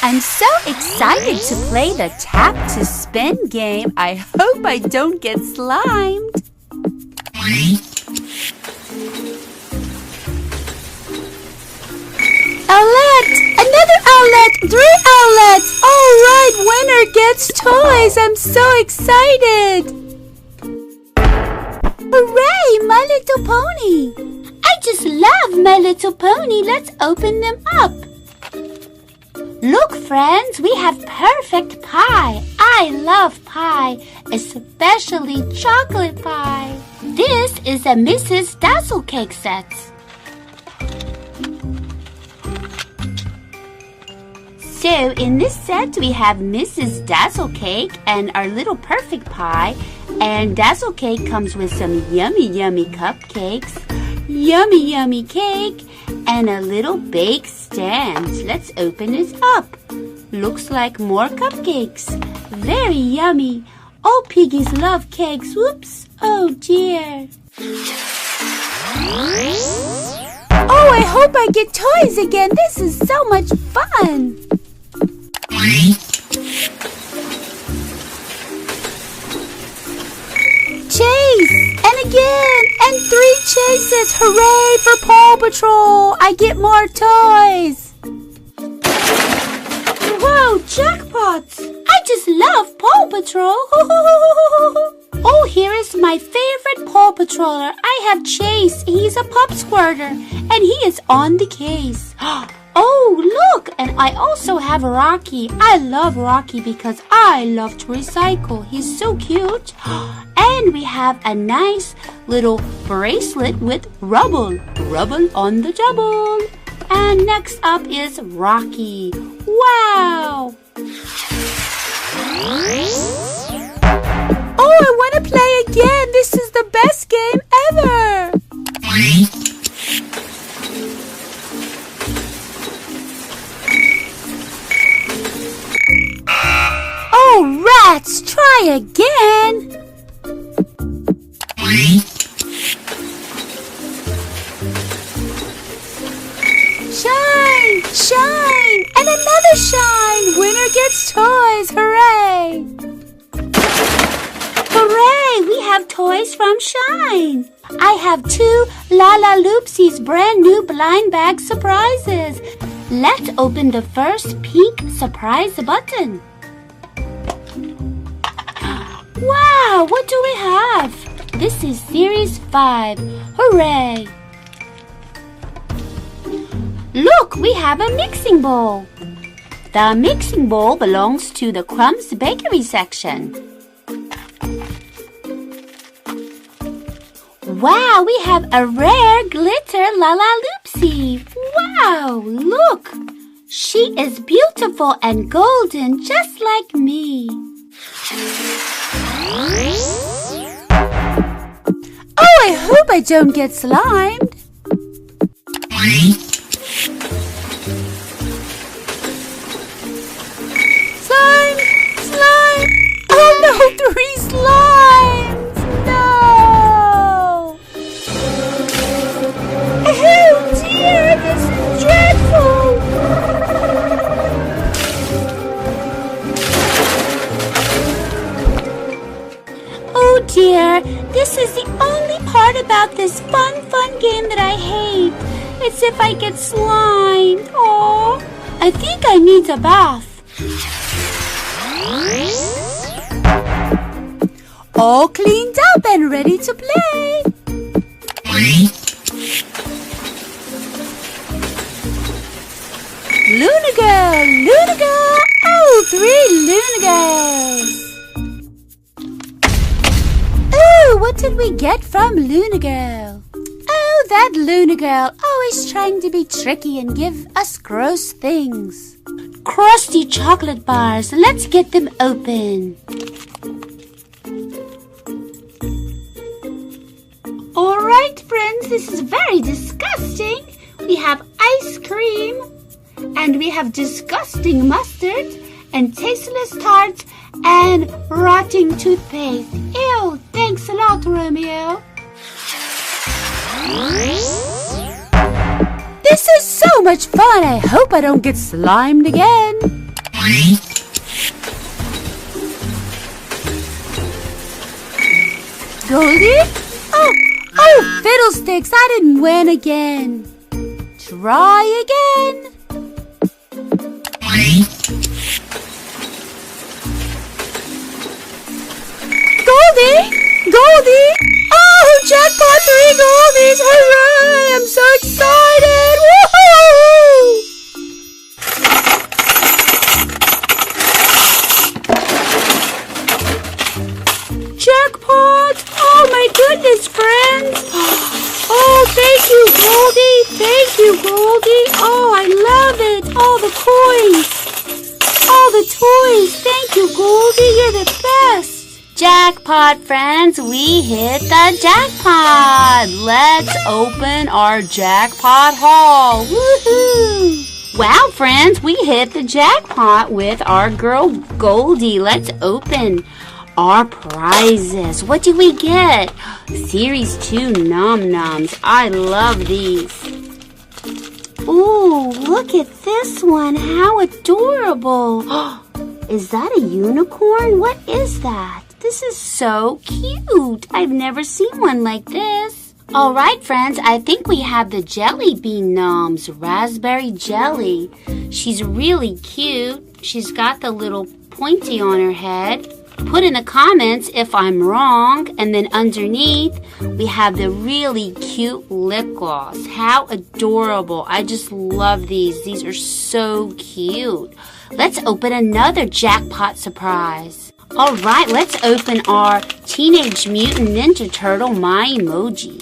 I'm so excited to play the tap to spin game. I hope I don't get slimed. Owlette! Another owlette! 3 owlettes! Alright, winner gets toys! I'm so excited! Hooray! My Little Pony! I just love My Little Pony. Let's open them up. Look, friends, we have perfect pie. I love pie, especially chocolate pie. This is a Mrs. Dazzlecake set. So in this set, we have Mrs. Dazzlecake and our little perfect pie. And Dazzlecake comes with some yummy, yummy cupcakes, yummy, yummy cake, and a little bake stand. Let's open it up. Looks like more cupcakes. Very yummy. All piggies love cakes. Whoops. Oh dear. Oh, I hope I get toys again. This is so much fun. Chase! And again! And 3 chases! Hooray for Paw Patrol! I get more toys! Whoa, jackpots! I just love Paw Patrol! Oh, here is my favorite Paw Patroller. I have Chase. He's a pop squirter. And he is on the case. Oh, look! And I also have Rocky. I love Rocky because I love to recycle. He's so cute. And we have a nice little bracelet with rubble. Rubble on the double. And next up is Rocky. Wow! Oh, I want to play again. This is the best game ever. Oh, rats! Try again! Shine! Shine! And another shine! Winner gets toys! Hooray! Hooray! We have toys from Shine! I have 2 Lala Loopsies brand new blind bag surprises. Let's open the first pink surprise button. Wow, what do we have? This is Series 5. Hooray! Look, we have a mixing bowl. The mixing bowl belongs to the Crumbs Bakery section. Wow, we have a rare glitter Lala Loopsie. Wow, look! She is beautiful and golden just like me. Oh, I hope I don't get slimed. Slime! Slime! Oh no, 3 slimes! No! Oh dear, this is dreadful! Oh dear, this is the only part about this fun game that I hate. It's if I get slimed. Oh, I think I need a bath. All cleaned up and ready to play. Luna Girl, Luna Girl. Oh, 3 Luna Girls. Oh, what did we get from Luna Girl? Oh, that Luna Girl, always trying to be tricky and give us gross things. Crusty chocolate bars. Let's get them open. Alright, friends, this is very disgusting. We have ice cream, and we have disgusting mustard, and tasteless tarts, and rotting toothpaste. Ew, thanks a lot, Romeo. This is so much fun. I hope I don't get slimed again. Goldie? Oh, fiddlesticks, I didn't win again. Try again. Goldie! Goldie! Oh, jackpot 3 goldies! Hooray! I'm so excited! Woohoo! Jackpot! Oh my goodness, friends! Oh, thank you, Goldie! Thank you, Goldie! Oh, I love it! All the coins! All the toys! Thank you, Goldie! You're the best! Jackpot, friends! We hit the jackpot! Let's open our jackpot haul! Woohoo! Wow, friends! We hit the jackpot with our girl Goldie. Let's open our prizes. What did we get? Series 2 Nom Noms. I love these. Ooh, look at this one. How adorable. Is that a unicorn? What is that? This is so cute. I've never seen one like this. All right, friends, I think we have the jelly bean noms, raspberry jelly. She's really cute. She's got the little pointy on her head. Put in the comments if I'm wrong. And then underneath, we have the really cute lip gloss. How adorable. I just love these. These are so cute. Let's open another jackpot surprise. All right, let's open our Teenage Mutant Ninja Turtle My Emoji.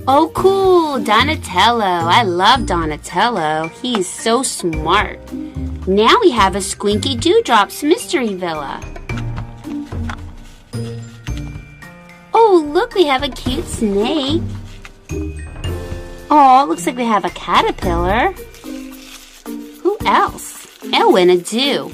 Oh, cool, Donatello. I love Donatello. He's so smart. Now we have a Squinky Dewdrops Mystery Villa. Oh, look, we have a cute snake. Oh, looks like we have a caterpillar. Who else? Oh, and a dew.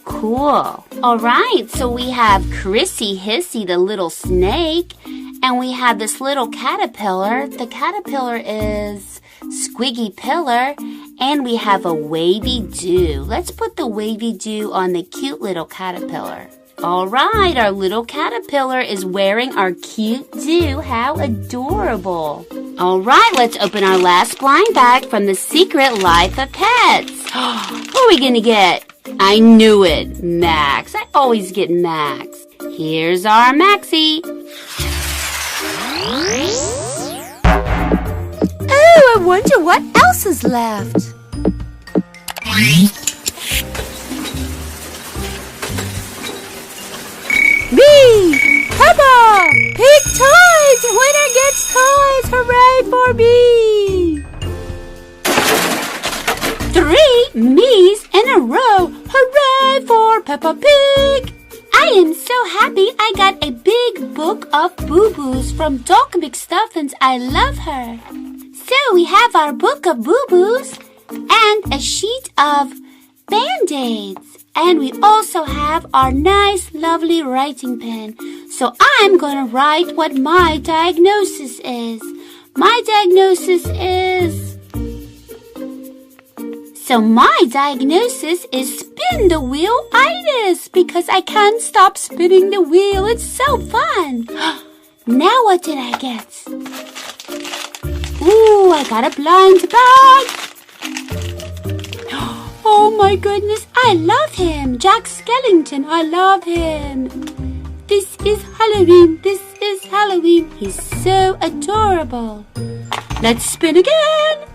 Cool. All right, so we have Chrissy Hissy, the little snake, and we have this little caterpillar. The caterpillar is Squiggy Pillar, and we have a wavy dew. Let's put the wavy dew on the cute little caterpillar. All right, our little caterpillar is wearing our cute dew. How adorable. All right, let's open our last blind bag from the Secret Life of Pets. What are we going to get? I knew it, Max. I always get Max. Here's our Maxie. Oh, I wonder what else is left. Me! Peppa! Pig ties! Winner gets ties! Hooray for me! 3 me's in a row! Hooray for Peppa Pig! I am so happy I got a big book of boo-boos from Doc McStuffins. I love her. So we have our book of boo-boos and a sheet of Band-Aids. And we also have our nice, lovely writing pen. So I'm going to write what my diagnosis is. My diagnosis is... So my diagnosis is spin the wheel-itis because I can't stop spinning the wheel. It's so fun. Now what did I get? Ooh, I got a blind bag. Oh my goodness, I love him. Jack Skellington, I love him. This is Halloween. This is Halloween. He's so adorable. Let's spin again.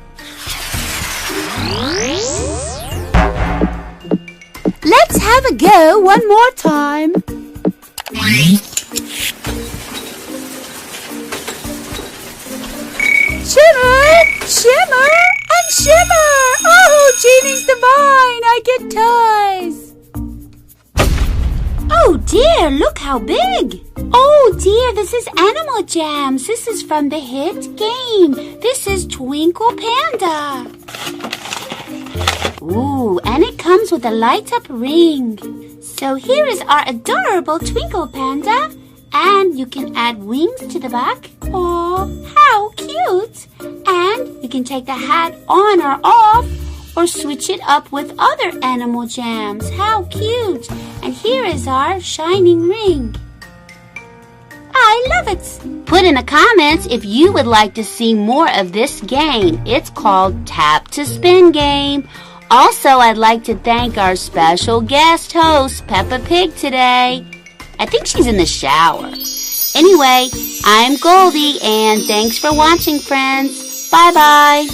Let's have a go one more time. Shimmer, shimmer, and shimmer. Oh, Genie's divine. I get ties. Oh dear, look how big. Oh dear, this is Animal Jams. This is from the hit game. This is Twinkle Panda. Ooh, and it comes with a light-up ring. So here is our adorable Twinkle Panda. And you can add wings to the back. Oh, how cute. And you can take the hat on or off. or switch it up with other animal jams. How cute! And here is our shining ring. I love it! Put in the comments if you would like to see more of this game. It's called Tap to Spin Game. Also, I'd like to thank our special guest host, Peppa Pig, today. I think she's in the shower. Anyway, I'm Goldie, and thanks for watching, friends. Bye-bye.